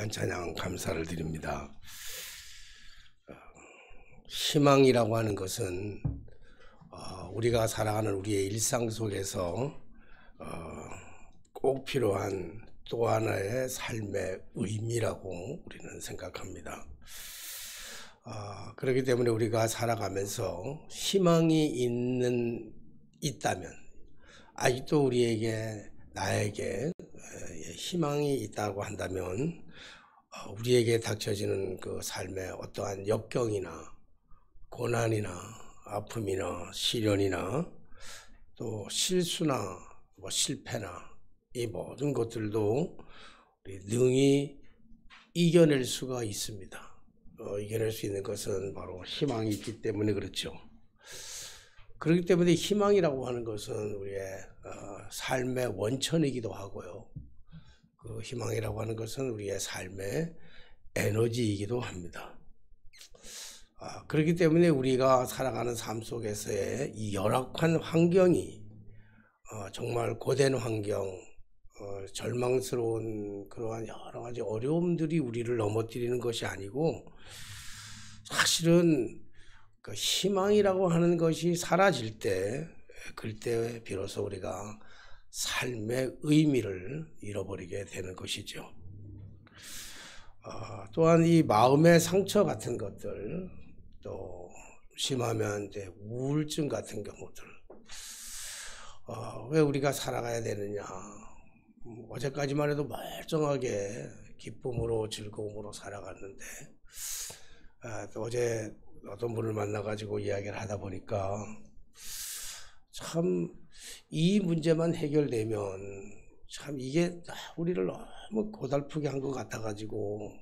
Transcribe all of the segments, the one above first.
찬양 감사를 드립니다. 희망이라고 하는 것은 우리가 살아가는 우리의 일상 속에서 꼭 필요한 또 하나의 삶의 의미라고 우리는 생각합니다. 그렇기 때문에 우리가 살아가면서 희망이 있다면, 아직도 우리에게 나에게 희망이 있다고 한다면 우리에게 닥쳐지는 그 삶의 어떠한 역경이나 고난이나 아픔이나 시련이나 또 실수나 실패나 이 모든 것들도 우리 능히 이겨낼 수가 있습니다. 이겨낼 수 있는 것은 바로 희망이 있기 때문에 그렇죠. 그렇기 때문에 희망이라고 하는 것은 우리의 삶의 원천이기도 하고요. 그 희망이라고 하는 것은 우리의 삶의 에너지이기도 합니다. 그렇기 때문에 우리가 살아가는 삶 속에서의 이 열악한 환경이 정말 고된 환경, 절망스러운 그러한 여러 가지 어려움들이 우리를 넘어뜨리는 것이 아니고, 사실은 그 희망이라고 하는 것이 사라질 때, 그때 비로소 우리가 삶의 의미를 잃어버리게 되는 것이죠. 또한 이 마음의 상처 같은 것들, 또 심하면 이제 우울증 같은 경우들, 왜 우리가 살아가야 되느냐. 어제까지만 해도 멀쩡하게 기쁨으로 즐거움으로 살아갔는데, 또 어제 어떤 분을 만나가지고 이야기를 하다 보니까 참 이 문제만 해결되면 참 이게 우리를 너무 고달프게 한 것 같아가지고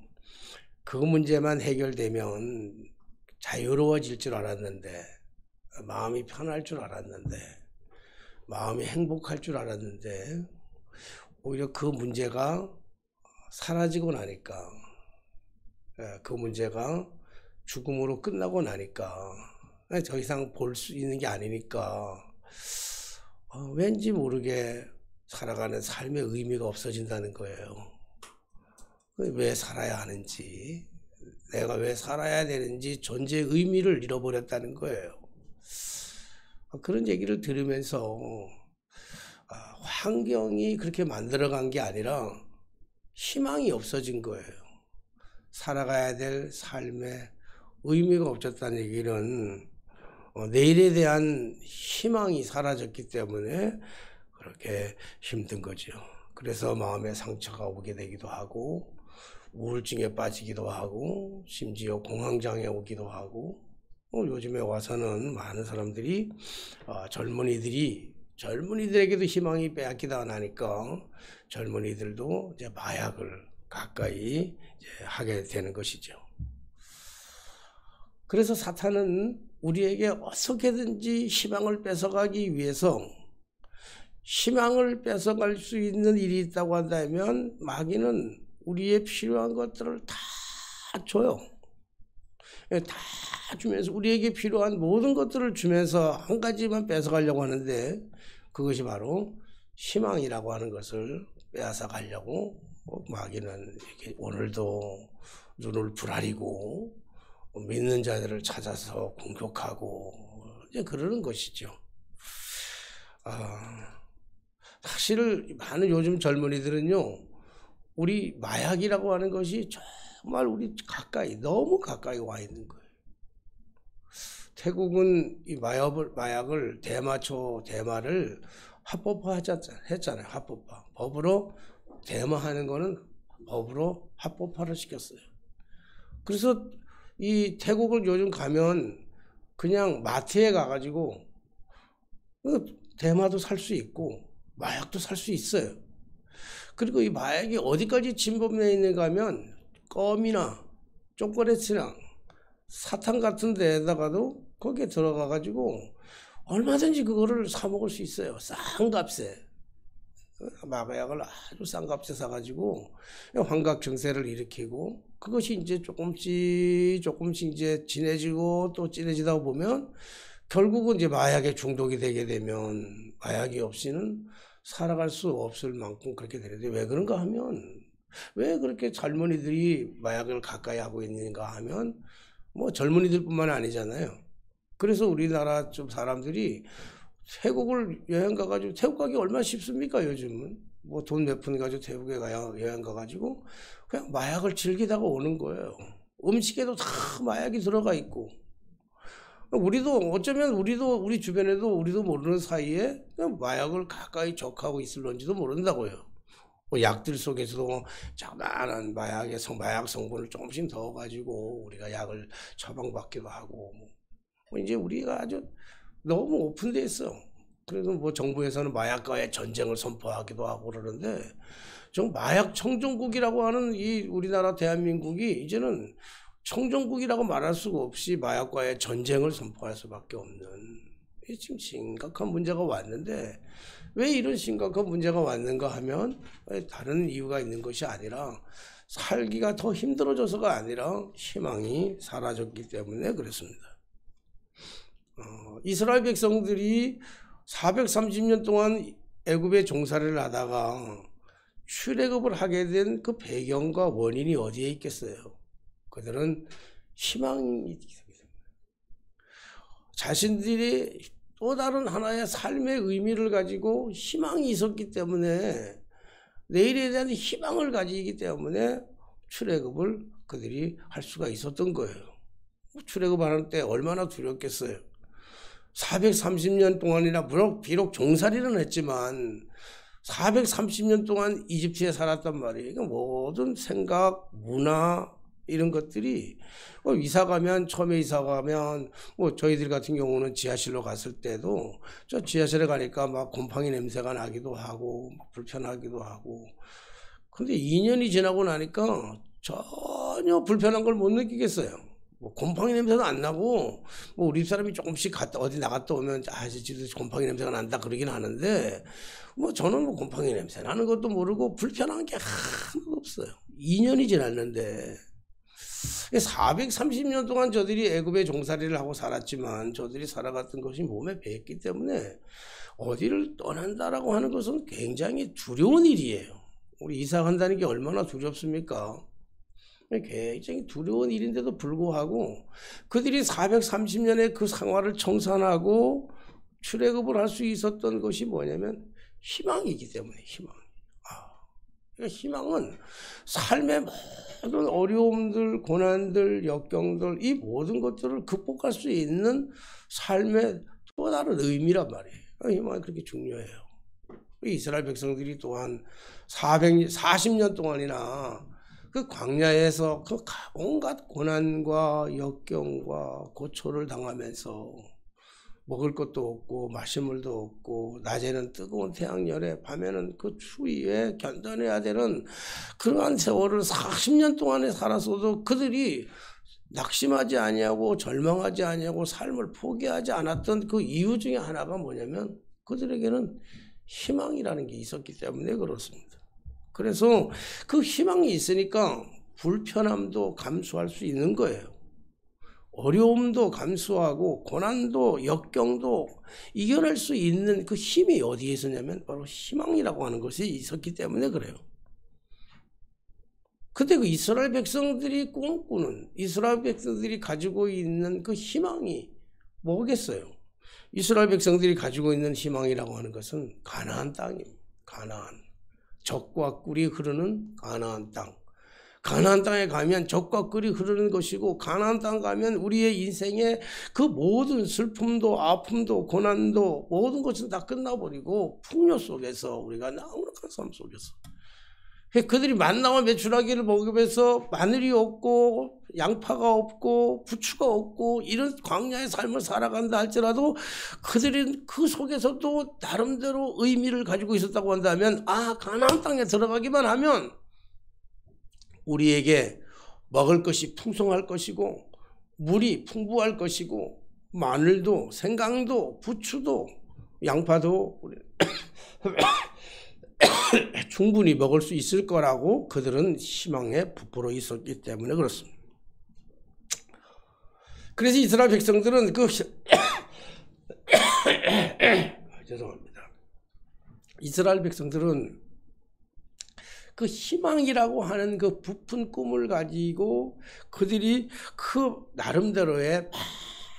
그 문제만 해결되면 자유로워질 줄 알았는데, 마음이 편할 줄 알았는데, 마음이 행복할 줄 알았는데, 오히려 그 문제가 사라지고 나니까, 그 문제가 죽음으로 끝나고 나니까, 더 이상 볼 수 있는 게 아니니까 왠지 모르게 살아가는 삶의 의미가 없어진다는 거예요. 왜 살아야 하는지, 내가 왜 살아야 되는지 존재의 의미를 잃어버렸다는 거예요. 그런 얘기를 들으면서 환경이 그렇게 만들어간 게 아니라 희망이 없어진 거예요. 살아가야 될 삶의 의미가 없었다는 얘기는 내일에 대한 희망이 사라졌기 때문에 그렇게 힘든 거죠. 그래서 마음의 상처가 오게 되기도 하고, 우울증에 빠지기도 하고, 심지어 공황장애 오기도 하고, 요즘에 와서는 많은 사람들이 젊은이들에게도 희망이 빼앗기다 나니까 젊은이들도 이제 마약을 가까이 이제 하게 되는 것이죠. 그래서 사탄은 우리에게 어떻게든지 희망을 뺏어가기 위해서, 희망을 뺏어갈 수 있는 일이 있다고 한다면 마귀는 우리의 필요한 것들을 다 줘요. 다 주면서, 우리에게 필요한 모든 것들을 주면서 한 가지만 뺏어가려고 하는데, 그것이 바로 희망이라고 하는 것을 빼앗아 가려고 마귀는 이렇게 오늘도 눈을 부라리고 믿는 자들을 찾아서 공격하고 이제 그러는 것이죠. 사실 많은 요즘 젊은이들은요, 우리 마약이라고 하는 것이 정말 우리 가까이, 너무 가까이 와 있는 거예요. 태국은 이 마약을 대마를 합법화했잖아요. 합법화. 법으로 대마하는 거는 법으로 합법화를 시켰어요. 그래서 이 태국을 요즘 가면 그냥 마트에 가가지고 대마도 살 수 있고 마약도 살 수 있어요. 그리고 이 마약이 어디까지 침범되어 있는가 하면 껌이나 초콜릿이나 사탕 같은 데에다가도 거기에 들어가가지고 얼마든지 그거를 사 먹을 수 있어요. 싼 값에. 마약을 아주 싼 값에 사가지고 환각 증세를 일으키고, 그것이 이제 조금씩 이제 진해지고 또 진해지다 보면 결국은 이제 마약에 중독이 되게 되면 마약이 없이는 살아갈 수 없을 만큼 그렇게 되는데, 왜 그런가 하면 왜 그렇게 젊은이들이 마약을 가까이 하고 있는가 하면 뭐 젊은이들뿐만 아니잖아요. 그래서 우리나라 좀 사람들이 태국을 여행 가가지고, 태국 가기 얼마나 쉽습니까 요즘은. 뭐 돈 몇 푼 가지고 태국에 가야 여행 가가지고 그냥 마약을 즐기다가 오는 거예요. 음식에도 다 마약이 들어가 있고. 우리도 어쩌면 우리 주변에도 우리도 모르는 사이에 그냥 마약을 가까이 접하고 있을런지도 모른다고요. 뭐 약들 속에서도 자그마한 마약 성분을 조금씩 넣어가지고 우리가 약을 처방받기도 하고, 뭐 이제 우리가 아주 너무 오픈돼 있어. 그래서 뭐 정부에서는 마약과의 전쟁을 선포하기도 하고 그러는데, 좀 마약 청정국이라고 하는 이 우리나라 대한민국이 이제는 청정국이라고 말할 수가 없이 마약과의 전쟁을 선포할 수밖에 없는, 지금 심각한 문제가 왔는데, 왜 이런 심각한 문제가 왔는가 하면 다른 이유가 있는 것이 아니라 살기가 더 힘들어져서가 아니라 희망이 사라졌기 때문에 그렇습니다. 이스라엘 백성들이 430년 동안 애굽에 종살이를 하다가 출애굽을 하게 된 그 배경과 원인이 어디에 있겠어요? 그들은 희망이 있기 때문에, 자신들이 또 다른 하나의 삶의 의미를 가지고 희망이 있었기 때문에, 내일에 대한 희망을 가지기 때문에 출애굽을 그들이 할 수가 있었던 거예요. 출애굽하는 때 얼마나 두렵겠어요. 430년 동안이나 비록 종살이는 했지만 430년 동안 이집트에 살았단 말이에요. 그러니까 모든 생각, 문화 이런 것들이 처음에 이사 가면 뭐 저희들 같은 경우는 지하실로 갔을 때도 저 지하실에 가니까 막 곰팡이 냄새가 나기도 하고 막 불편하기도 하고, 근데 2년이 지나고 나니까 전혀 불편한 걸 못 느끼겠어요. 뭐 곰팡이 냄새도 안 나고, 뭐 우리 사람이 조금씩 어디 나갔다 오면 집에서 곰팡이 냄새가 난다 그러긴 하는데, 뭐 저는 뭐 곰팡이 냄새 나는 것도 모르고 불편한 게 하나도 없어요. 2년이 지났는데 430년 동안 저들이 애굽에 종살이를 하고 살았지만 저들이 살아갔던 것이 몸에 배했기 때문에 어디를 떠난다라고 하는 것은 굉장히 두려운 일이에요. 우리 이사 간다는 게 얼마나 두렵습니까? 굉장히 두려운 일인데도 불구하고 그들이 430년의 그 생활을 청산하고 출애굽을 할 수 있었던 것이 뭐냐면 희망이기 때문에, 희망. 그러니까 희망은 삶의 모든 어려움들, 고난들, 역경들, 이 모든 것들을 극복할 수 있는 삶의 또 다른 의미란 말이에요. 희망이 그렇게 중요해요. 이스라엘 백성들이 또한 440년 동안이나 그 광야에서 그 온갖 고난과 역경과 고초를 당하면서 먹을 것도 없고 마실 물도 없고, 낮에는 뜨거운 태양열에 밤에는 그 추위에 견뎌내야 되는 그러한 세월을 40년 동안에 살았어도 그들이 낙심하지 아니하고 절망하지 아니하고 삶을 포기하지 않았던 그 이유 중에 하나가 뭐냐면 그들에게는 희망이라는 게 있었기 때문에 그렇습니다. 그래서 그 희망이 있으니까 불편함도 감수할 수 있는 거예요. 어려움도 감수하고 고난도 역경도 이겨낼 수 있는 그 힘이 어디에 있었냐면 바로 희망이라고 하는 것이 있었기 때문에 그래요. 그때 그 이스라엘 백성들이 꿈꾸는, 이스라엘 백성들이 가지고 있는 그 희망이 뭐겠어요? 이스라엘 백성들이 가지고 있는 희망이라고 하는 것은 가나안 땅입니다. 가나안, 젖과 꿀이 흐르는 가나안 땅. 가나안 땅에 가면 젖과 꿀이 흐르는 것이고, 가나안 땅 가면 우리의 인생의 그 모든 슬픔도 아픔도 고난도 모든 것은 다 끝나버리고 풍요 속에서 우리가 낭락한 삶 속에서, 그들이 만나와 메추라기를 먹으면서 마늘이 없고 양파가 없고 부추가 없고 이런 광야의 삶을 살아간다 할지라도 그들은 그 속에서도 나름대로 의미를 가지고 있었다고 한다면, 가나안 땅에 들어가기만 하면 우리에게 먹을 것이 풍성할 것이고 물이 풍부할 것이고 마늘도 생강도 부추도 양파도 충분히 먹을 수 있을 거라고 그들은 희망에 부풀어 있었기 때문에 그렇습니다. 그래서 이스라엘 백성들은 죄송합니다. 이스라엘 백성들은 그 희망이라고 하는 그 부푼 꿈을 가지고 그들이 그 나름대로의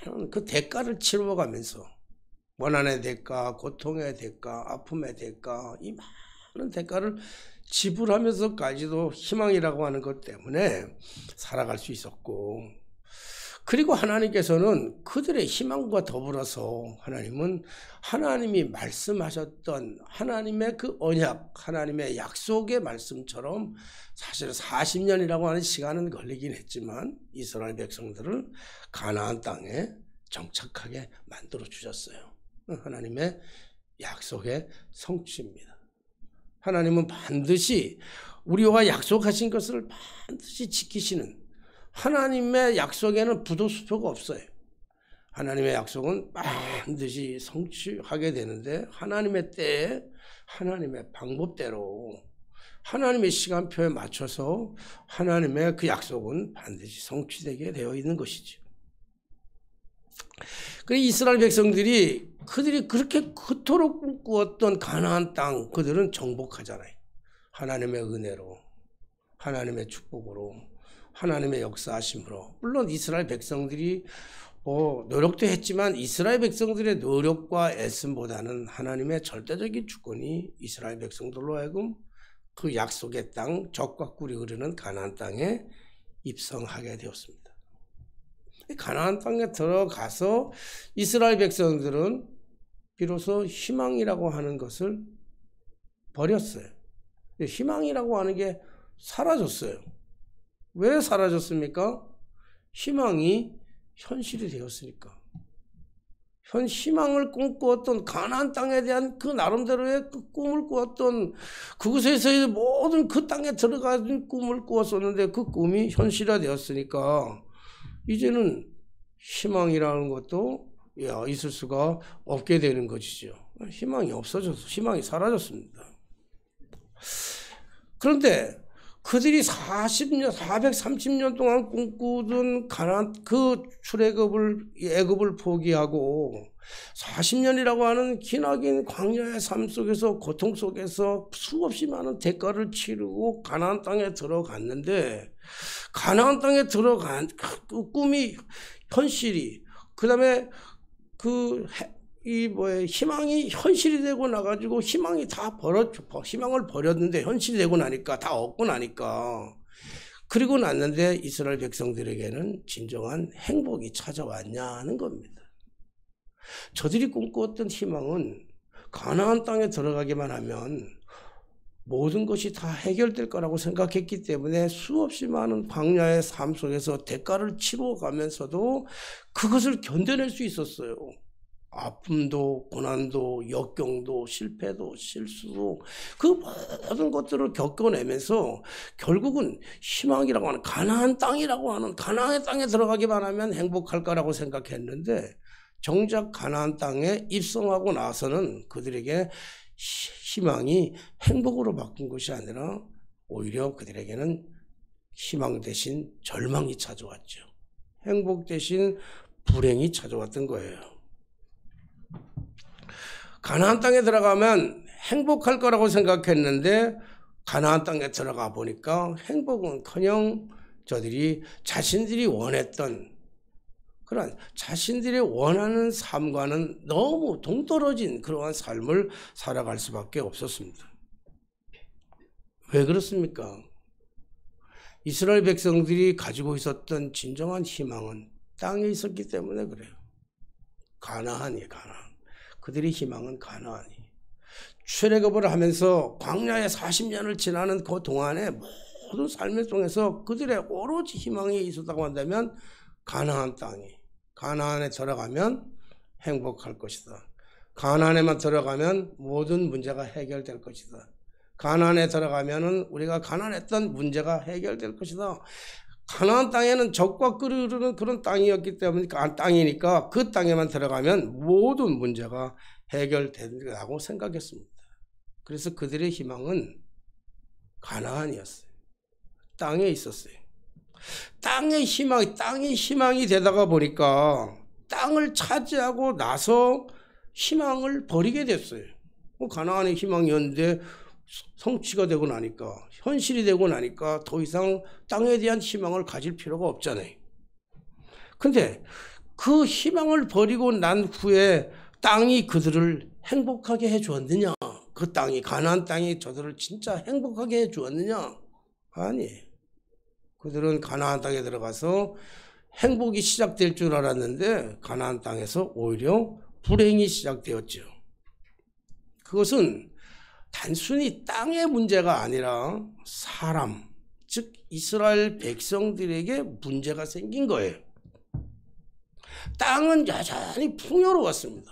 많은 그 대가를 치러가면서 원한의 대가, 고통의 대가, 아픔의 대가, 이 많은 대가를 지불하면서까지도 희망이라고 하는 것 때문에 살아갈 수 있었고, 그리고 하나님께서는 그들의 희망과 더불어서 하나님은 하나님이 말씀하셨던 하나님의 그 언약, 하나님의 약속의 말씀처럼 사실 40년이라고 하는 시간은 걸리긴 했지만 이스라엘 백성들을 가나안 땅에 정착하게 만들어 주셨어요. 하나님의 약속의 성취입니다. 하나님은 반드시 우리와 약속하신 것을 반드시 지키시는, 하나님의 약속에는 부도수표가 없어요. 하나님의 약속은 반드시 성취하게 되는데 하나님의 때에 하나님의 방법대로 하나님의 시간표에 맞춰서 하나님의 그 약속은 반드시 성취되게 되어 있는 것이죠. 그래서 이스라엘 백성들이 그들이 그렇게 그토록 꿈꾸었던 가나안 땅, 그들은 정복하잖아요. 하나님의 은혜로, 하나님의 축복으로, 하나님의 역사하심으로. 물론 이스라엘 백성들이 노력도 했지만 이스라엘 백성들의 노력과 애씀보다는 하나님의 절대적인 주권이 이스라엘 백성들로 하여금 그 약속의 땅, 젖과 꿀이 흐르는 가나안 땅에 입성하게 되었습니다. 가나안 땅에 들어가서 이스라엘 백성들은 비로소 희망이라고 하는 것을 버렸어요. 희망이라고 하는 게 사라졌어요. 왜 사라졌습니까? 희망이 현실이 되었으니까. 희망을 꿈꾸었던 가나안 땅에 대한 그 나름대로의 그 꿈을 꾸었던, 그곳에서의 모든 그 땅에 들어가는 꿈을 꾸었었는데 그 꿈이 현실화되었으니까 이제는 희망이라는 것도 있을 수가 없게 되는 것이죠. 희망이 없어져서, 희망이 사라졌습니다. 그런데 그들이 430년 동안 꿈꾸던 가나안 그 애굽을 포기하고 40년이라고 하는 기나긴 광야의 삶 속에서, 고통 속에서 수없이 많은 대가를 치르고 가나안 땅에 들어갔는데, 가나안 땅에 들어간 그 꿈이 현실이, 그다음에 희망이 현실이 되고 나가지고 희망을 버렸는데 현실이 되고 나니까 다 얻고 나니까, 그리고 났는데 이스라엘 백성들에게는 진정한 행복이 찾아왔냐는 겁니다. 저들이 꿈꾸었던 희망은 가나안 땅에 들어가기만 하면 모든 것이 다 해결될 거라고 생각했기 때문에 수없이 많은 광야의 삶 속에서 대가를 치러가면서도 그것을 견뎌낼 수 있었어요. 아픔도, 고난도, 역경도, 실패도, 실수도, 그 모든 것들을 겪어내면서 결국은 희망이라고 하는 가나안 땅이라고 하는 가나안의 땅에 들어가기만 하면 행복할 거라고 생각했는데, 정작 가나안 땅에 입성하고 나서는 그들에게 희망이 행복으로 바뀐 것이 아니라 오히려 그들에게는 희망 대신 절망이 찾아왔죠. 행복 대신 불행이 찾아왔던 거예요. 가나안 땅에 들어가면 행복할 거라고 생각했는데 가나안 땅에 들어가 보니까 행복은커녕 저들이 자신들이 원했던 그런 자신들이 원하는 삶과는 너무 동떨어진 그러한 삶을 살아갈 수밖에 없었습니다. 왜 그렇습니까? 이스라엘 백성들이 가지고 있었던 진정한 희망은 땅에 있었기 때문에 그래요. 가나안이에요, 가나안. 그들의 희망은 가나안이. 출애굽을 하면서 광야에 40년을 지나는 그 동안에 모든 삶의 통해서 그들의 오로지 희망이 있었다고 한다면 가나안 땅이. 가나안에 들어가면 행복할 것이다. 가나안에만 들어가면 모든 문제가 해결될 것이다. 가나안에 들어가면은 우리가 가난했던 문제가 해결될 것이다. 가나안 땅에는 젖과 꿀이 흐르는 그런 땅이었기 때문에 땅이니까 그 땅에만 들어가면 모든 문제가 해결된다고 생각했습니다. 그래서 그들의 희망은 가나안이었어요. 땅에 있었어요. 땅이 희망이 되다가 보니까 땅을 차지하고 나서 희망을 버리게 됐어요. 가나안의 희망이었는데 성취가 되고 나니까, 현실이 되고 나니까 더 이상 땅에 대한 희망을 가질 필요가 없잖아요. 근데 그 희망을 버리고 난 후에 땅이 그들을 행복하게 해 주었느냐? 그 땅이, 가나안 땅이 저들을 진짜 행복하게 해 주었느냐? 아니. 그들은 가나안 땅에 들어가서 행복이 시작될 줄 알았는데 가나안 땅에서 오히려 불행이 시작되었죠. 그것은 단순히 땅의 문제가 아니라 사람, 즉 이스라엘 백성들에게 문제가 생긴 거예요. 땅은 여전히 풍요로웠습니다.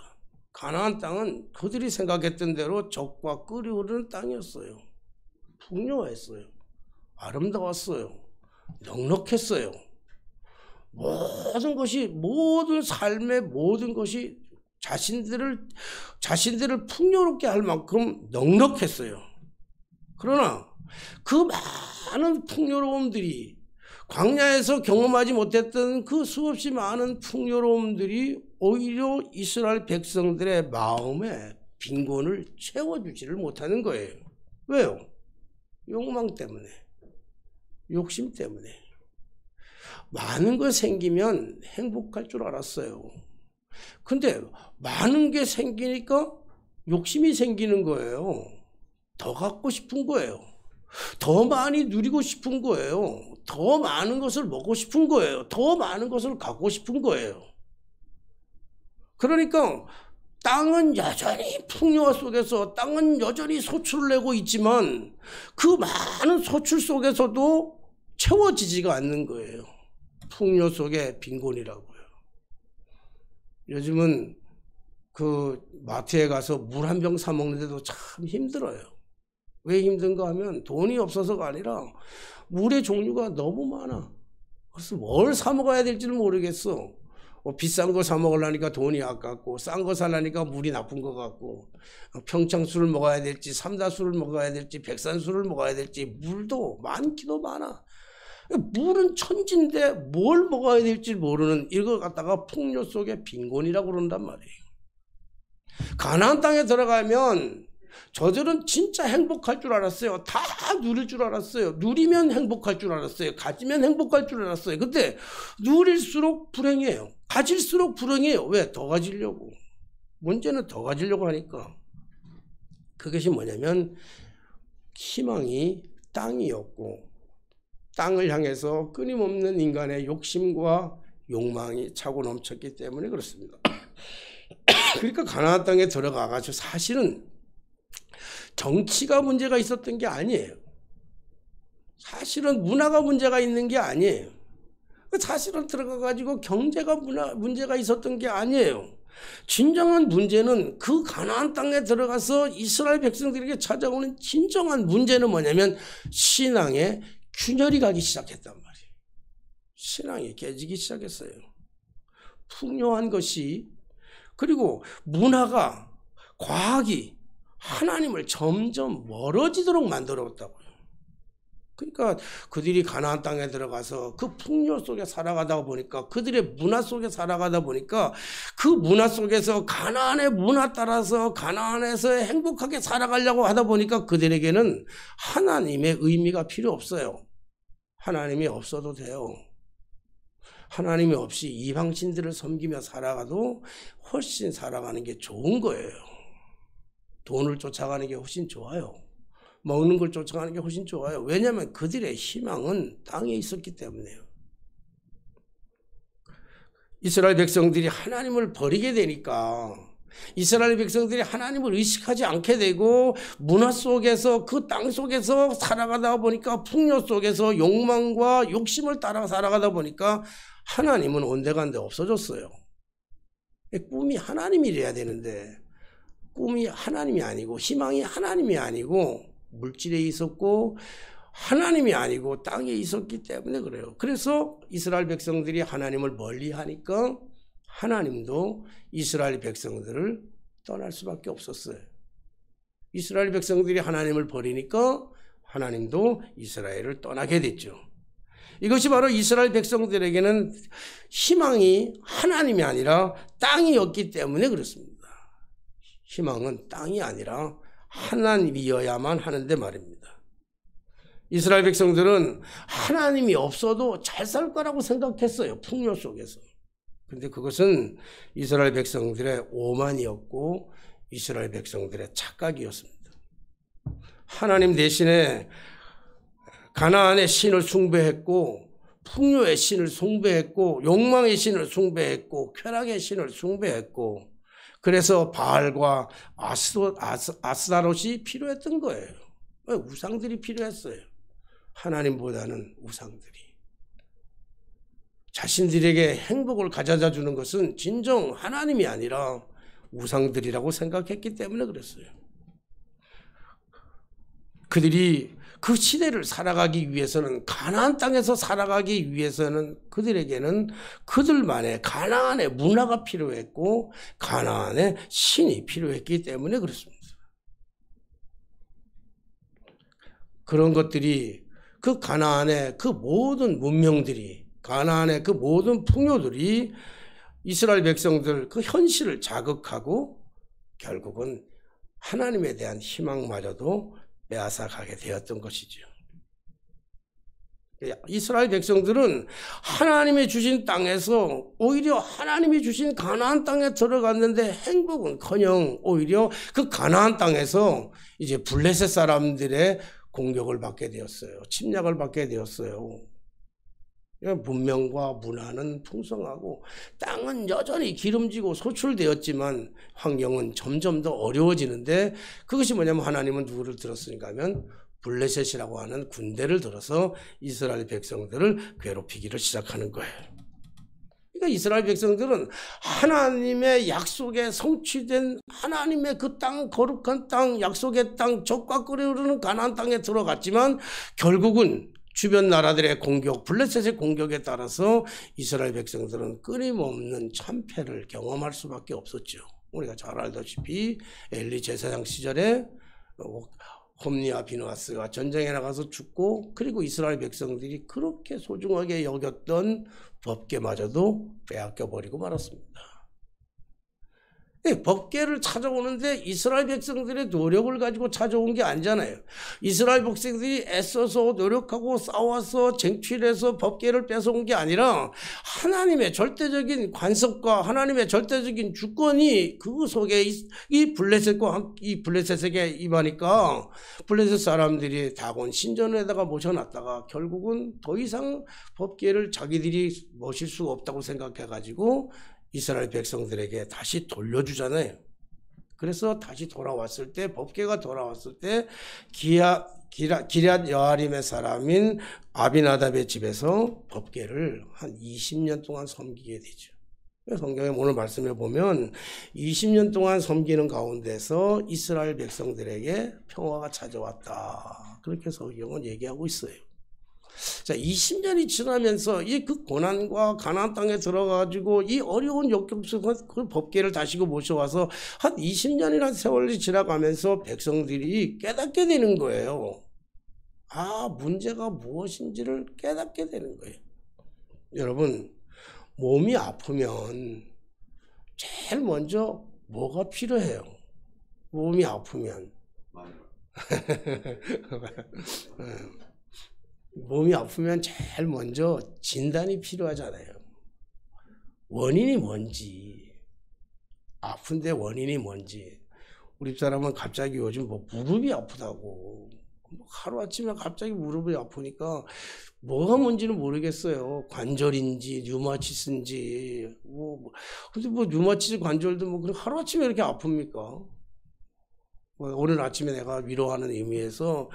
가나안 땅은 그들이 생각했던 대로 적과 끓이 흐르는 땅이었어요. 풍요했어요. 아름다웠어요. 넉넉했어요. 모든 것이, 모든 삶의 모든 것이 자신들을 풍요롭게 할 만큼 넉넉했어요. 그러나 그 많은 풍요로움들이, 광야에서 경험하지 못했던 그 수없이 많은 풍요로움들이 오히려 이스라엘 백성들의 마음에 빈곤을 채워주지를 못하는 거예요. 왜요? 욕망 때문에, 욕심 때문에. 많은 거 생기면 행복할 줄 알았어요. 근데 많은 게 생기니까 욕심이 생기는 거예요. 더 갖고 싶은 거예요. 더 많이 누리고 싶은 거예요. 더 많은 것을 먹고 싶은 거예요. 더 많은 것을 갖고 싶은 거예요. 그러니까 땅은 여전히 풍요 속에서, 땅은 여전히 소출을 내고 있지만 그 많은 소출 속에서도 채워지지가 않는 거예요. 풍요 속의 빈곤이라고요. 요즘은 그 마트에 가서 물 한 병 사 먹는데도 참 힘들어요. 왜 힘든가 하면 돈이 없어서가 아니라 물의 종류가 너무 많아. 그래서 뭘 사 먹어야 될지를 모르겠어. 비싼 거 사 먹으려니까 돈이 아깝고, 싼 거 사려니까 물이 나쁜 것 같고, 평창술을 먹어야 될지, 삼다술을 먹어야 될지, 백산술을 먹어야 될지, 물도 많기도 많아. 물은 천지인데 뭘 먹어야 될지 모르는 이걸 갖다가 풍요 속의 빈곤이라고 그런단 말이에요. 가나안 땅에 들어가면 저들은 진짜 행복할 줄 알았어요. 다 누릴 줄 알았어요. 누리면 행복할 줄 알았어요. 가지면 행복할 줄 알았어요. 근데 누릴수록 불행해요. 가질수록 불행해요. 왜? 더 가지려고. 문제는 더 가지려고 하니까. 그것이 뭐냐면 희망이 땅이었고, 땅을 향해서 끊임없는 인간의 욕심과 욕망이 차고 넘쳤기 때문에 그렇습니다. 그러니까 가나안 땅에 들어가가지고 사실은 정치가 문제가 있었던 게 아니에요. 사실은 문화가 문제가 있는 게 아니에요. 사실은 들어가가지고 경제가 문제가 있었던 게 아니에요. 진정한 문제는 그 가나안 땅에 들어가서 이스라엘 백성들에게 찾아오는 진정한 문제는 뭐냐면 신앙의 균열이 가기 시작했단 말이에요. 신앙이 깨지기 시작했어요. 풍요한 것이, 그리고 문화가, 과학이 하나님을 점점 멀어지도록 만들었다고요. 그러니까 그들이 가나안 땅에 들어가서 그 풍요 속에 살아가다 보니까, 그들의 문화 속에 살아가다 보니까 그 문화 속에서 가나안의 문화 따라서 가나안에서 행복하게 살아가려고 하다 보니까 그들에게는 하나님의 의미가 필요 없어요. 하나님이 없어도 돼요. 하나님이 없이 이방신들을 섬기며 살아가도 훨씬 살아가는 게 좋은 거예요. 돈을 쫓아가는 게 훨씬 좋아요. 먹는 걸 쫓아가는 게 훨씬 좋아요. 왜냐하면 그들의 희망은 땅에 있었기 때문에요. 이스라엘 백성들이 하나님을 버리게 되니까, 이스라엘 백성들이 하나님을 의식하지 않게 되고 문화 속에서, 그 땅 속에서 살아가다 보니까, 풍요 속에서 욕망과 욕심을 따라 살아가다 보니까 하나님은 온데간데 없어졌어요. 꿈이 하나님이래야 되는데 꿈이 하나님이 아니고, 희망이 하나님이 아니고 물질에 있었고 하나님이 아니고 땅에 있었기 때문에 그래요. 그래서 이스라엘 백성들이 하나님을 멀리 하니까 하나님도 이스라엘 백성들을 떠날 수밖에 없었어요. 이스라엘 백성들이 하나님을 버리니까 하나님도 이스라엘을 떠나게 됐죠. 이것이 바로 이스라엘 백성들에게는 희망이 하나님이 아니라 땅이었기 때문에 그렇습니다. 희망은 땅이 아니라 하나님이어야만 하는데 말입니다. 이스라엘 백성들은 하나님이 없어도 잘 살 거라고 생각했어요. 풍요 속에서. 근데 그것은 이스라엘 백성들의 오만이었고 이스라엘 백성들의 착각이었습니다. 하나님 대신에 가나안의 신을 숭배했고 풍요의 신을 숭배했고 욕망의 신을 숭배했고 쾌락의 신을 숭배했고 그래서 바알과 아스타롯이 필요했던 거예요. 우상들이 필요했어요. 하나님보다는 우상들이. 자신들에게 행복을 가져다 주는 것은 진정 하나님이 아니라 우상들이라고 생각했기 때문에 그랬어요. 그들이 그 시대를 살아가기 위해서는 가나안 땅에서 살아가기 위해서는 그들에게는 그들만의 가나안의 문화가 필요했고 가나안의 신이 필요했기 때문에 그렇습니다. 그런 것들이 그 가나안의 그 모든 문명들이 가나안의 그 모든 풍요들이 이스라엘 백성들 그 현실을 자극하고 결국은 하나님에 대한 희망마저도 빼앗아가게 되었던 것이죠. 이스라엘 백성들은 하나님이 주신 땅에서 오히려 하나님이 주신 가나안 땅에 들어갔는데 행복은커녕 오히려 그 가나안 땅에서 이제 블레셋 사람들의 공격을 받게 되었어요. 침략을 받게 되었어요. 문명과 문화는 풍성하고 땅은 여전히 기름지고 소출되었지만 환경은 점점 더 어려워지는데 그것이 뭐냐면 하나님은 누구를 들었으니까 하면 블레셋이라고 하는 군대를 들어서 이스라엘 백성들을 괴롭히기를 시작하는 거예요. 그러니까 이스라엘 백성들은 하나님의 약속에 성취된 하나님의 그 땅, 거룩한 땅, 약속의 땅, 젖과 꿀이 흐르는 가나안 땅에 들어갔지만 결국은 주변 나라들의 공격, 블레셋의 공격에 따라서 이스라엘 백성들은 끊임없는 참패를 경험할 수밖에 없었죠. 우리가 잘 알다시피 엘리 제사장 시절에 홈리와 비누아스가 전쟁에 나가서 죽고 그리고 이스라엘 백성들이 그렇게 소중하게 여겼던 법궤마저도 빼앗겨버리고 말았습니다. 법궤를 찾아오는데 이스라엘 백성들의 노력을 가지고 찾아온 게 아니잖아요. 이스라엘 백성들이 애써서 노력하고 싸워서 쟁취해서 법궤를 뺏어온 게 아니라 하나님의 절대적인 관습과 하나님의 절대적인 주권이 그 속에 이 블레셋에게 임하니까 블레셋 사람들이 다곤 신전에다가 모셔놨다가 결국은 더 이상 법궤를 자기들이 모실 수가 없다고 생각해가지고 이스라엘 백성들에게 다시 돌려주잖아요. 그래서 다시 돌아왔을 때 법궤가 돌아왔을 때 기럇 여아림의 사람인 아비나답의 집에서 법궤를 한 20년 동안 섬기게 되죠. 성경에 오늘 말씀해 보면 20년 동안 섬기는 가운데서 이스라엘 백성들에게 평화가 찾아왔다. 그렇게 성경은 얘기하고 있어요. 자, 20년이 지나면서 이 그 고난과 가나안 땅에 들어가지고 이 어려운 역경 속에서 그 법궤를 다시고 모셔와서 한 20년이라는 세월이 지나가면서 백성들이 깨닫게 되는 거예요. 아, 문제가 무엇인지를 깨닫게 되는 거예요. 여러분, 몸이 아프면 제일 먼저 뭐가 필요해요? 몸이 아프면. 몸이 아프면 제일 먼저 진단이 필요하잖아요. 원인이 뭔지, 아픈데 원인이 뭔지. 우리 사람은 갑자기 요즘 뭐 무릎이 아프다고, 하루아침에 갑자기 무릎이 아프니까 뭐가 뭔지는 모르겠어요. 관절인지 류마티스인지 근데 뭐 류마티스 관절도 뭐 하루아침에 이렇게 아픕니까? 오늘 아침에 내가 위로하는 의미에서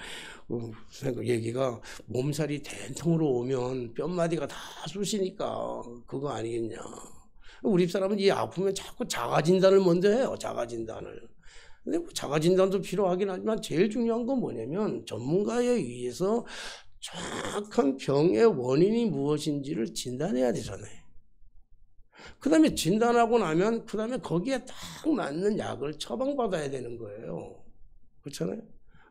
얘기가 몸살이 된통으로 오면 뼘마디가 다 쑤시니까 그거 아니겠냐. 우리 사람은 이 아프면 자꾸 자가진단을 먼저 해요. 자가진단을. 근데 뭐 자가진단도 필요하긴 하지만 제일 중요한 건 뭐냐면 전문가에 의해서 정확한 병의 원인이 무엇인지를 진단해야 되잖아요. 그 다음에 진단하고 나면 그 다음에 거기에 딱 맞는 약을 처방받아야 되는 거예요. 그렇잖아요.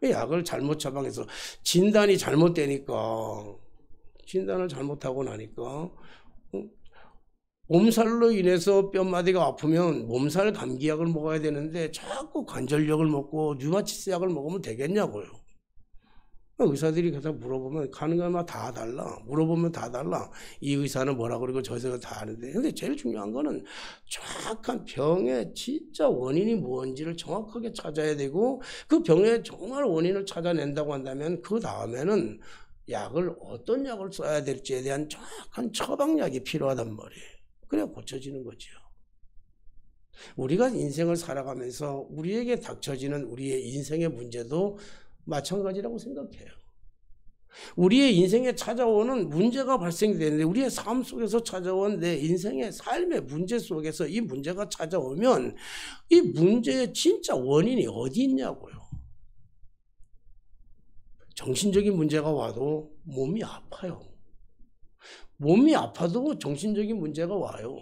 약을 잘못 처방해서 진단이 잘못되니까 진단을 잘못하고 나니까 몸살로 인해서 뼈마디가 아프면 몸살 감기약을 먹어야 되는데 자꾸 관절약을 먹고 류마티스 약을 먹으면 되겠냐고요. 의사들이 계속 물어보면 가는 것마다 다 달라. 물어보면 다 달라. 이 의사는 뭐라고 그러고 저 의사가 다 아는데. 근데 제일 중요한 거는 정확한 병의 진짜 원인이 뭔지를 정확하게 찾아야 되고 그 병의 정말 원인을 찾아낸다고 한다면 그 다음에는 약을 어떤 약을 써야 될지에 대한 정확한 처방약이 필요하단 말이에요. 그래야 고쳐지는 거죠. 우리가 인생을 살아가면서 우리에게 닥쳐지는 우리의 인생의 문제도 마찬가지라고 생각해요. 우리의 인생에 찾아오는 문제가 발생되는데 우리의 삶 속에서 찾아온 내 인생의 삶의 문제 속에서 이 문제가 찾아오면 이 문제의 진짜 원인이 어디 있냐고요. 정신적인 문제가 와도 몸이 아파요. 몸이 아파도 정신적인 문제가 와요.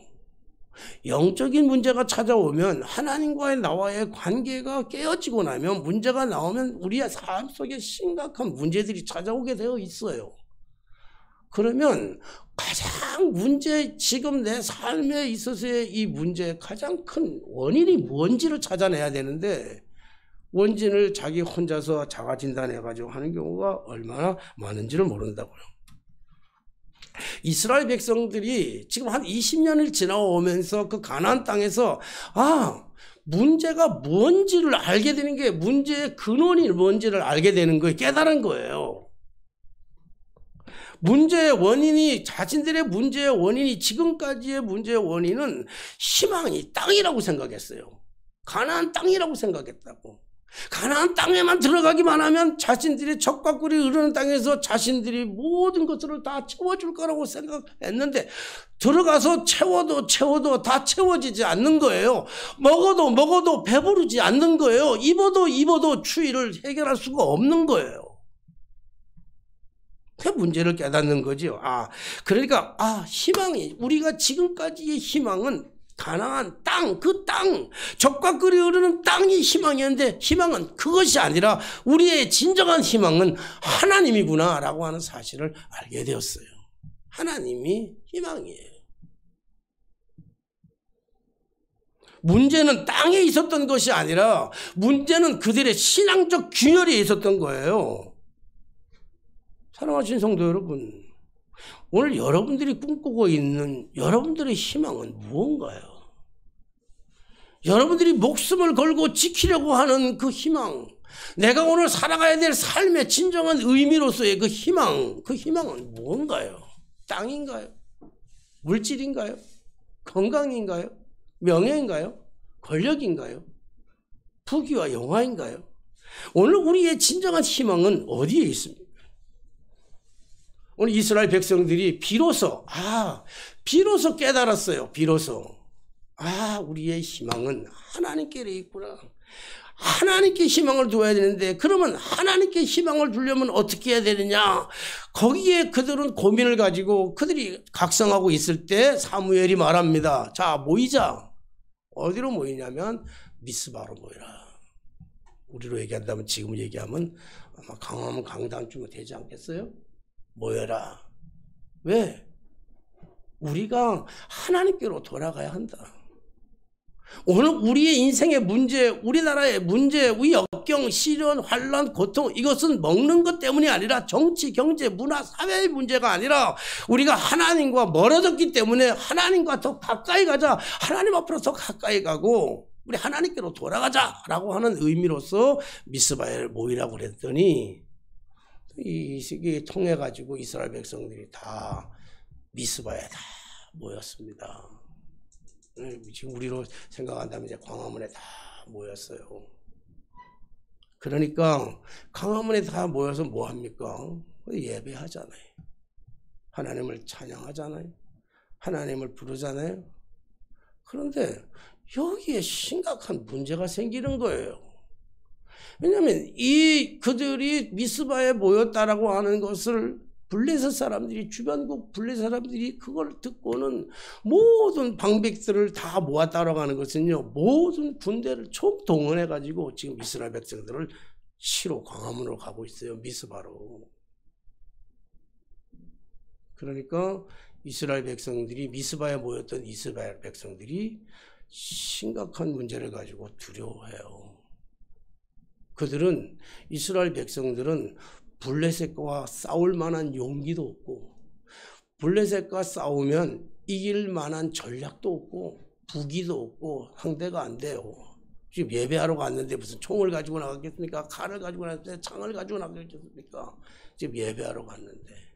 영적인 문제가 찾아오면 하나님과의 나와의 관계가 깨어지고 나면 문제가 나오면 우리의 삶 속에 심각한 문제들이 찾아오게 되어 있어요. 그러면 가장 문제, 지금 내 삶에 있어서의 이 문제의 가장 큰 원인이 뭔지를 찾아내야 되는데 원인을 자기 혼자서 자가 진단해가지고 하는 경우가 얼마나 많은지를 모른다고요. 이스라엘 백성들이 지금 한 20년을 지나오면서 그 가나안 땅에서 문제가 뭔지를 알게 되는 게 문제의 근원이 뭔지를 알게 되는 거예요. 깨달은 거예요. 문제의 원인이 자신들의 문제의 원인이 지금까지의 문제의 원인은 희망이 땅이라고 생각했어요. 가나안 땅이라고 생각했다고. 가나안 땅에만 들어가기만 하면 자신들이 젖과 꿀이 흐르는 땅에서 자신들이 모든 것들을 다 채워줄 거라고 생각했는데 들어가서 채워도 다 채워지지 않는 거예요. 먹어도 배부르지 않는 거예요. 입어도 추위를 해결할 수가 없는 거예요. 그 문제를 깨닫는 거죠. 그러니까 희망이 우리가 지금까지의 희망은 가나안 땅, 그 땅, 젖과 꿀이 흐르는 땅이 희망이었는데 희망은 그것이 아니라 우리의 진정한 희망은 하나님이구나 라고 하는 사실을 알게 되었어요. 하나님이 희망이에요. 문제는 땅에 있었던 것이 아니라 문제는 그들의 신앙적 균열에 있었던 거예요. 사랑하신 성도 여러분, 오늘 여러분들이 꿈꾸고 있는 여러분들의 희망은 무언가요? 여러분들이 목숨을 걸고 지키려고 하는 그 희망, 내가 오늘 살아가야 될 삶의 진정한 의미로서의 그 희망은 무언가요? 땅인가요? 물질인가요? 건강인가요? 명예인가요? 권력인가요? 부귀와 영화인가요? 오늘 우리의 진정한 희망은 어디에 있습니까? 오늘 이스라엘 백성들이 비로소 깨달았어요. 우리의 희망은 하나님께 있구나. 하나님께 희망을 둬야 되는데 그러면 하나님께 희망을 두려면 어떻게 해야 되느냐. 거기에 그들은 고민을 가지고 그들이 각성하고 있을 때 사무엘이 말합니다. 자, 모이자. 어디로 모이냐면 미스바로 모이라. 우리로 얘기한다면 지금 얘기하면 아마 강화문 강당쯤 되지 않겠어요? 모여라. 왜? 우리가 하나님께로 돌아가야 한다. 오늘 우리의 인생의 문제, 우리나라의 문제, 우리 역경, 시련, 환란, 고통, 이것은 먹는 것 때문이 아니라 정치, 경제, 문화, 사회의 문제가 아니라 우리가 하나님과 멀어졌기 때문에 하나님과 더 가까이 가자. 하나님 앞으로 더 가까이 가고 우리 하나님께로 돌아가자라고 하는 의미로서 미스바에 모이라고 그랬더니 이 시기에 통해 가지고 이스라엘 백성들이 다 미스바에 다 모였습니다. 지금 우리로 생각한다면 이제 광화문에 다 모였어요. 그러니까 광화문에 다 모여서 뭐 합니까? 예배하잖아요. 하나님을 찬양하잖아요. 하나님을 부르잖아요. 그런데 여기에 심각한 문제가 생기는 거예요. 왜냐하면 그들이 미스바에 모였다라고 하는 것을 블레셋 사람들이, 주변국 블레셋 사람들이 그걸 듣고는 모든 방백들을 다 모아 따라가는 것은요, 모든 군대를 총동원해가지고 지금 이스라엘 백성들을 치러 광화문으로 가고 있어요. 미스바로. 그러니까 이스라엘 백성들이 미스바에 모였던 이스라엘 백성들이 심각한 문제를 가지고 두려워해요. 그들은 이스라엘 백성들은 블레셋과 싸울 만한 용기도 없고 블레셋과 싸우면 이길 만한 전략도 없고 부기도 없고 상대가 안 돼요. 지금 예배하러 갔는데 무슨 총을 가지고 나갔겠습니까? 칼을 가지고 나갔겠습니까? 창을 가지고 나갔겠습니까? 지금 예배하러 갔는데.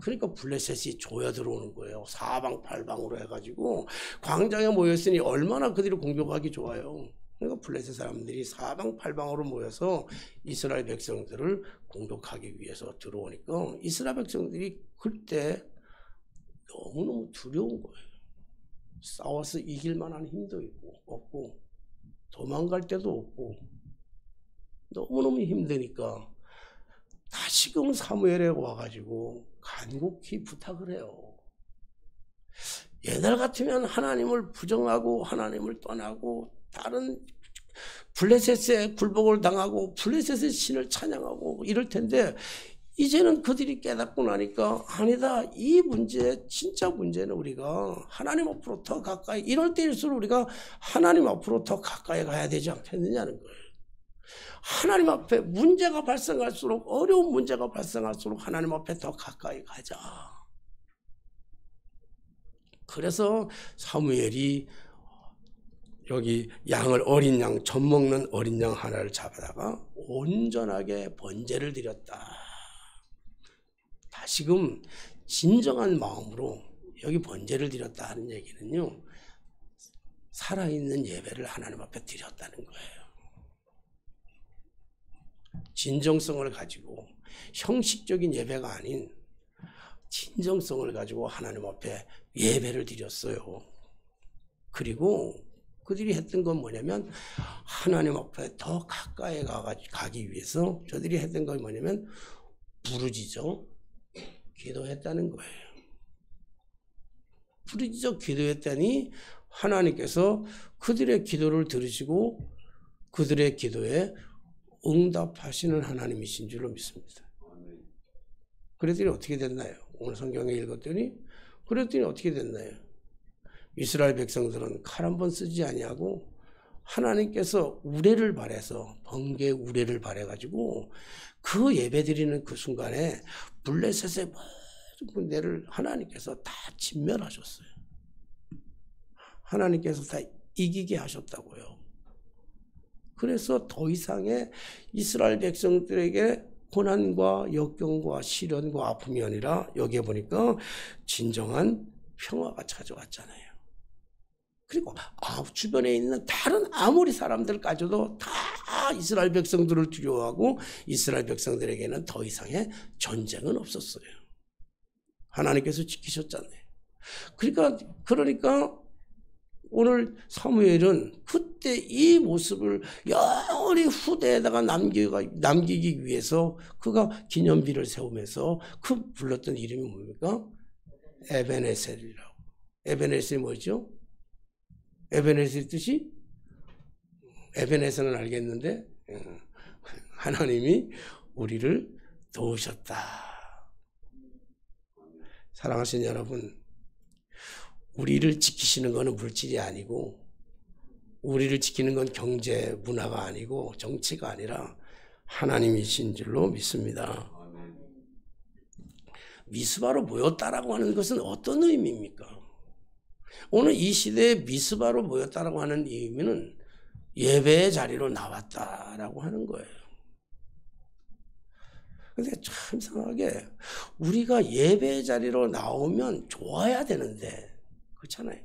그러니까 블레셋이 조여 들어오는 거예요. 사방팔방으로 해가지고 광장에 모였으니 얼마나 그들이 공격하기 좋아요. 그러니까 블레셋 사람들이 사방팔방으로 모여서 이스라엘 백성들을 공격하기 위해서 들어오니까 이스라엘 백성들이 그때 너무너무 두려운 거예요. 싸워서 이길 만한 힘도 없고 도망갈 데도 없고 너무너무 힘드니까 다시금 사무엘에 와가지고 간곡히 부탁을 해요. 옛날 같으면 하나님을 부정하고 하나님을 떠나고 다른 블레셋에 굴복을 당하고 블레셋의 신을 찬양하고 이럴 텐데 이제는 그들이 깨닫고 나니까 아니다. 이 문제 진짜 문제는 우리가 하나님 앞으로 더 가까이 이럴 때일수록 우리가 하나님 앞으로 더 가까이 가야 되지 않겠느냐는 거예요. 하나님 앞에 문제가 발생할수록 어려운 문제가 발생할수록 하나님 앞에 더 가까이 가자. 그래서 사무엘이 여기 양을 어린 양 젖 먹는 어린 양 하나를 잡아다가 온전하게 번제를 드렸다. 다시금 진정한 마음으로 여기 번제를 드렸다 하는 얘기는요. 살아있는 예배를 하나님 앞에 드렸다는 거예요. 진정성을 가지고 형식적인 예배가 아닌 진정성을 가지고 하나님 앞에 예배를 드렸어요. 그리고 그들이 했던 건 뭐냐면 하나님 앞에 더 가까이 가기 위해서 저들이 했던 건 뭐냐면 부르짖어 기도했다는 거예요. 부르짖어 기도했더니 하나님께서 그들의 기도를 들으시고 그들의 기도에 응답하시는 하나님이신 줄로 믿습니다. 그랬더니 어떻게 됐나요? 오늘 성경에 읽었더니 그랬더니 어떻게 됐나요? 이스라엘 백성들은 칼 한 번 쓰지 아니하고 하나님께서 우레를 발해서 번개 우레를 발해가지고 그 예배드리는 그 순간에 블레셋의 모든 군대를 하나님께서 다 진멸하셨어요. 하나님께서 다 이기게 하셨다고요. 그래서 더 이상의 이스라엘 백성들에게 고난과 역경과 시련과 아픔이 아니라 여기에 보니까 진정한 평화가 찾아왔잖아요. 그리고 주변에 있는 다른 아모리 사람들까지도 다 이스라엘 백성들을 두려워하고 이스라엘 백성들에게는 더 이상의 전쟁은 없었어요. 하나님께서 지키셨잖아요. 그러니까 오늘 사무엘은 그때 이 모습을 영원히 후대에다가 남기기 위해서 그가 기념비를 세우면서 그 불렀던 이름이 뭡니까? 에벤에셀이라고. 에벤에셀이 뭐죠? 에벤에셀 뜻이? 에벤에셀은 알겠는데 하나님이 우리를 도우셨다. 사랑하시는 여러분, 우리를 지키시는 것은 물질이 아니고 우리를 지키는 건 경제, 문화가 아니고 정치가 아니라 하나님이신 줄로 믿습니다. 미스바로 모였다라고 하는 것은 어떤 의미입니까? 오늘 이 시대에 미스바로 모였다라고 하는 의미는 예배의 자리로 나왔다라고 하는 거예요. 근데 참 이상하게 우리가 예배의 자리로 나오면 좋아야 되는데 그렇잖아요.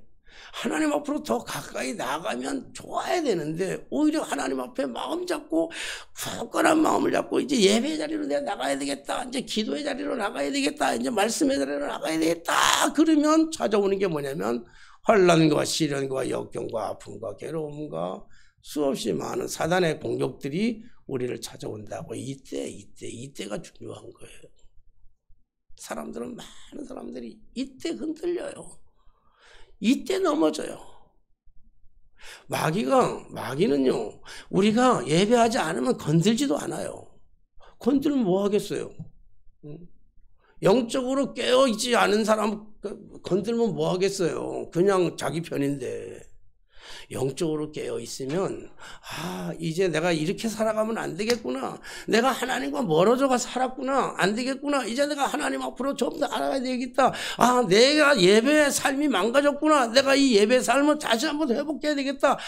하나님 앞으로 더 가까이 나가면 좋아야 되는데 오히려 하나님 앞에 마음 잡고 굳건한 마음을 잡고 이제 예배의 자리로 내가 나가야 되겠다. 이제 기도의 자리로 나가야 되겠다. 이제 말씀의 자리로 나가야 되겠다. 그러면 찾아오는 게 뭐냐면 환난과 시련과 역경과 아픔과 괴로움과 수없이 많은 사단의 공격들이 우리를 찾아온다고. 이때가 중요한 거예요. 많은 사람들이 이때 흔들려요. 이때 넘어져요. 마귀는요, 우리가 예배하지 않으면 건들지도 않아요. 건들면 뭐 하겠어요? 영적으로 깨어있지 않은 사람 건들면 뭐 하겠어요. 그냥 자기 편인데. 영적으로 깨어있으면 이제 내가 이렇게 살아가면 안 되겠구나. 내가 하나님과 멀어져가 살았구나. 안 되겠구나. 이제 내가 하나님 앞으로 좀 더 알아가야 되겠다. 내가 예배의 삶이 망가졌구나. 내가 이 예배의 삶을 다시 한번 회복해야 되겠다.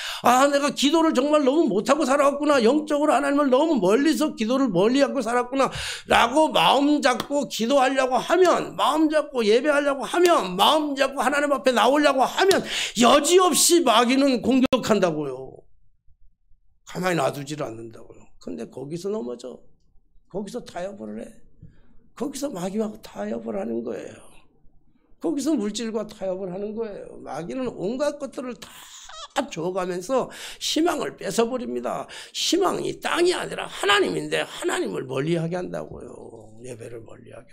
내가 기도를 정말 너무 못하고 살아왔구나. 영적으로 하나님을 너무 멀리서 기도를 멀리하고 살았구나 라고 마음 잡고 기도하려고 하면, 마음 잡고 예배하려고 하면, 마음 잡고 하나님 앞에 나오려고 하면 여지없이 마귀는 공격한다고요. 가만히 놔두지를 않는다고요. 근데 거기서 넘어져. 거기서 타협을 해. 거기서 마귀와 타협을 하는 거예요. 거기서 물질과 타협을 하는 거예요. 마귀는 온갖 것들을 다 줘가면서 희망을 뺏어버립니다. 희망이 땅이 아니라 하나님인데 하나님을 멀리하게 한다고요. 예배를 멀리하게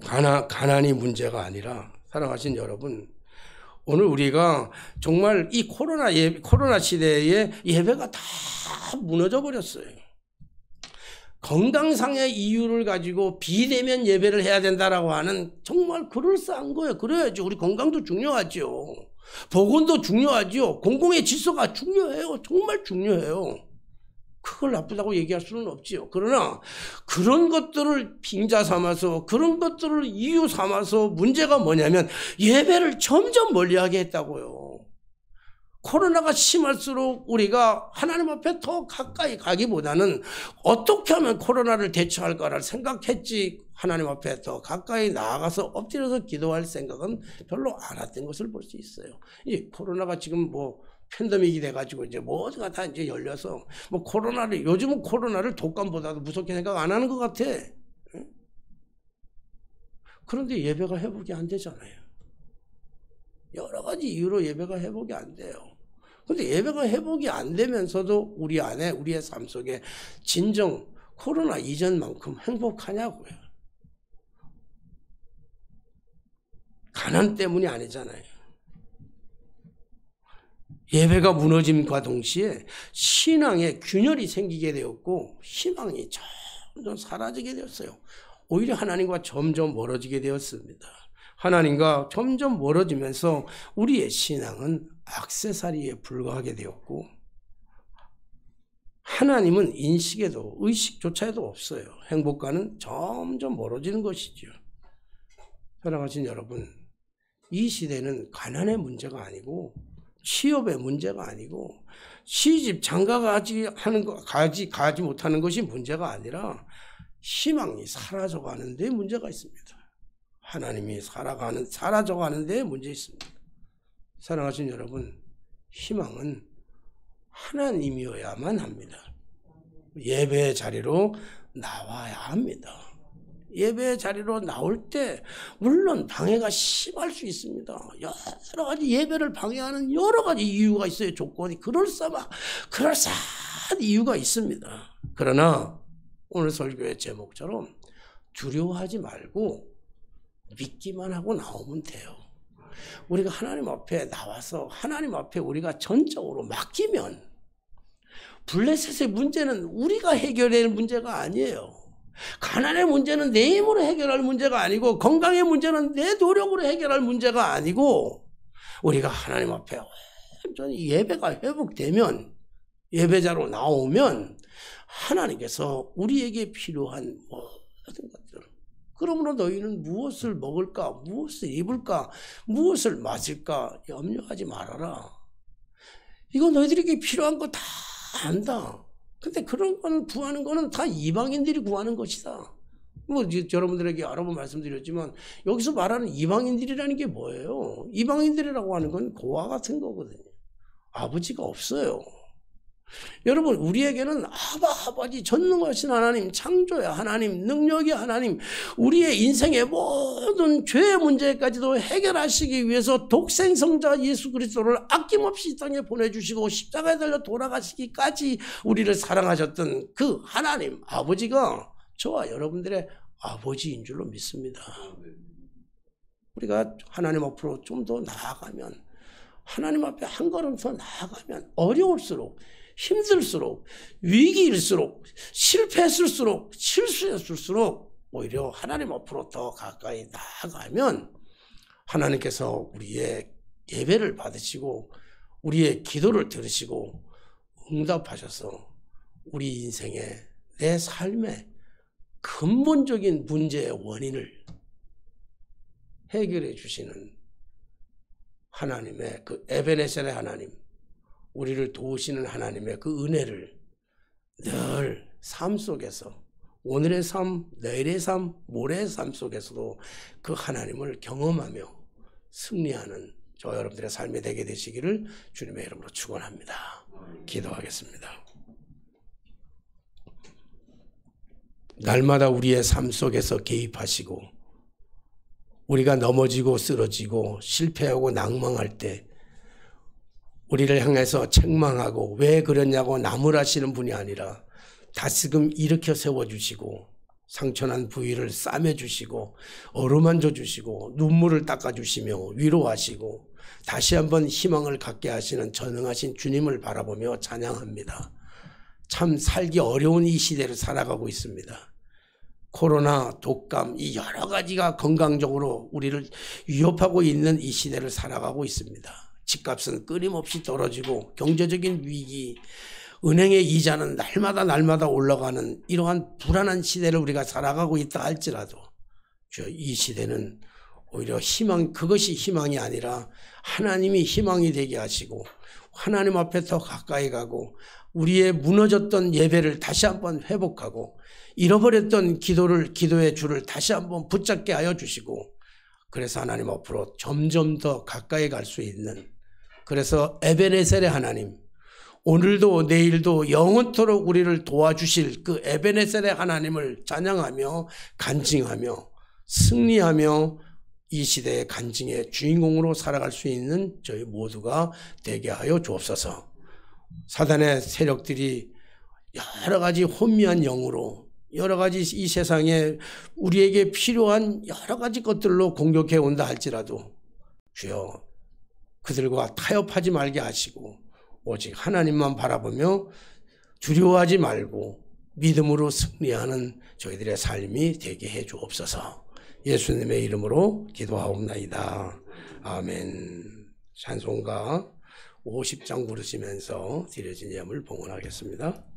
한다. 가난이 문제가 아니라, 사랑하신 여러분, 오늘 우리가 정말 이 코로나 시대에 예배가 다 무너져 버렸어요. 건강상의 이유를 가지고 비대면 예배를 해야 된다라고 하는 정말 그럴싸한 거예요. 그래야지. 우리 건강도 중요하죠. 보건도 중요하죠. 공공의 질서가 중요해요. 정말 중요해요. 그걸 나쁘다고 얘기할 수는 없지요. 그러나 그런 것들을 빙자 삼아서, 그런 것들을 이유 삼아서 문제가 뭐냐면 예배를 점점 멀리하게 했다고요. 코로나가 심할수록 우리가 하나님 앞에 더 가까이 가기보다는 어떻게 하면 코로나를 대처할까를 생각했지, 하나님 앞에 더 가까이 나아가서 엎드려서 기도할 생각은 별로 안 했던 것을 볼 수 있어요. 이 코로나가 지금 팬데믹이 돼가지고 이제 모두가 다 이제 열려서 요즘은 코로나를 독감보다도 무섭게 생각 안 하는 것 같아. 그런데 예배가 회복이 안 되잖아요. 여러 가지 이유로 예배가 회복이 안 돼요. 근데 예배가 회복이 안 되면서도 우리 안에, 우리의 삶 속에 진정 코로나 이전만큼 행복하냐고요. 가난 때문이 아니잖아요. 예배가 무너짐과 동시에 신앙에 균열이 생기게 되었고 희망이 점점 사라지게 되었어요. 오히려 하나님과 점점 멀어지게 되었습니다. 하나님과 점점 멀어지면서 우리의 신앙은 액세서리에 불과하게 되었고, 하나님은 인식에도, 의식조차도 없어요. 행복과는 점점 멀어지는 것이죠. 사랑하신 여러분, 이 시대는 가난의 문제가 아니고 취업의 문제가 아니고 시집 장가가지 못하는 것이 문제가 아니라 희망이 사라져가는 데 문제가 있습니다. 하나님이 사라져가는 데 문제 있습니다. 사랑하신 여러분, 희망은 하나님이어야만 합니다. 예배의 자리로 나와야 합니다. 예배의 자리로 나올 때 물론 방해가 심할 수 있습니다. 여러 가지 예배를 방해하는 여러 가지 이유가 있어요. 조건이 그럴싸한 이유가 있습니다. 그러나 오늘 설교의 제목처럼 두려워하지 말고 믿기만 하고 나오면 돼요. 우리가 하나님 앞에 나와서 하나님 앞에 우리가 전적으로 맡기면 블레셋의 문제는 우리가 해결해야 할 문제가 아니에요. 가난의 문제는 내 힘으로 해결할 문제가 아니고, 건강의 문제는 내 노력으로 해결할 문제가 아니고, 우리가 하나님 앞에 완전히 예배가 회복되면, 예배자로 나오면 하나님께서 우리에게 필요한 모든 것들, 그러므로 너희는 무엇을 먹을까, 무엇을 입을까, 무엇을 마실까 염려하지 말아라. 이거 너희들에게 필요한 거 다 안다. 근데 그런 거는 구하는 거는 다 이방인들이 구하는 것이다. 여러분들에게 여러 번 말씀드렸지만 여기서 말하는 이방인들이라는 게 뭐예요? 이방인들이라고 하는 건 고아 같은 거거든요. 아버지가 없어요. 여러분, 우리에게는 아버지 전능하신 하나님, 창조의 하나님, 능력의 하나님, 우리의 인생의 모든 죄의 문제까지도 해결하시기 위해서 독생성자 예수 그리스도를 아낌없이 이 땅에 보내주시고 십자가에 달려 돌아가시기까지 우리를 사랑하셨던 그 하나님 아버지가 저와 여러분들의 아버지인 줄로 믿습니다. 우리가 하나님 앞으로 좀 더 나아가면, 하나님 앞에 한 걸음 더 나아가면 어려울수록 힘들수록, 위기일수록, 실패했을수록, 실수했을수록 오히려 하나님 앞으로 더 가까이 나아가면 하나님께서 우리의 예배를 받으시고 우리의 기도를 들으시고 응답하셔서 우리 인생의, 내 삶의 근본적인 문제의 원인을 해결해 주시는 하나님의 그 에베네셀의 하나님, 우리를 도우시는 하나님의 그 은혜를 늘 삶 속에서, 오늘의 삶, 내일의 삶, 모레의 삶 속에서도 그 하나님을 경험하며 승리하는 저 여러분들의 삶이 되게 되시기를 주님의 이름으로 축원합니다. 기도하겠습니다. 날마다 우리의 삶 속에서 개입하시고 우리가 넘어지고 쓰러지고 실패하고 낭망할 때 우리를 향해서 책망하고 왜 그랬냐고 나무라시는 분이 아니라 다시금 일으켜 세워주시고 상처난 부위를 싸매주시고 어루만져 주시고 눈물을 닦아주시며 위로하시고 다시 한번 희망을 갖게 하시는 전능하신 주님을 바라보며 찬양합니다. 참 살기 어려운 이 시대를 살아가고 있습니다. 코로나, 독감, 이 여러 가지가 건강적으로 우리를 위협하고 있는 이 시대를 살아가고 있습니다. 집값은 끊임없이 떨어지고 경제적인 위기, 은행의 이자는 날마다 올라가는 이러한 불안한 시대를 우리가 살아가고 있다 할지라도 이 시대는 오히려 희망, 그것이 희망이 아니라 하나님이 희망이 되게 하시고 하나님 앞에 더 가까이 가고 우리의 무너졌던 예배를 다시 한번 회복하고 잃어버렸던 기도의 줄을 다시 한번 붙잡게 하여 주시고 그래서 하나님 앞으로 점점 더 가까이 갈 수 있는, 그래서 에베네셀의 하나님, 오늘도 내일도 영원토록 우리를 도와주실 그 에베네셀의 하나님을 찬양하며 간증하며 승리하며 이 시대의 간증의 주인공으로 살아갈 수 있는 저희 모두가 되게 하여 주옵소서. 사단의 세력들이 여러 가지 혼미한 영으로 여러 가지 이 세상에 우리에게 필요한 여러 가지 것들로 공격해 온다 할지라도 주여 그들과 타협하지 말게 하시고 오직 하나님만 바라보며 두려워하지 말고 믿음으로 승리하는 저희들의 삶이 되게 해 주옵소서. 예수님의 이름으로 기도하옵나이다. 아멘. 찬송가 50장 부르시면서 드려진 예물 봉헌하겠습니다.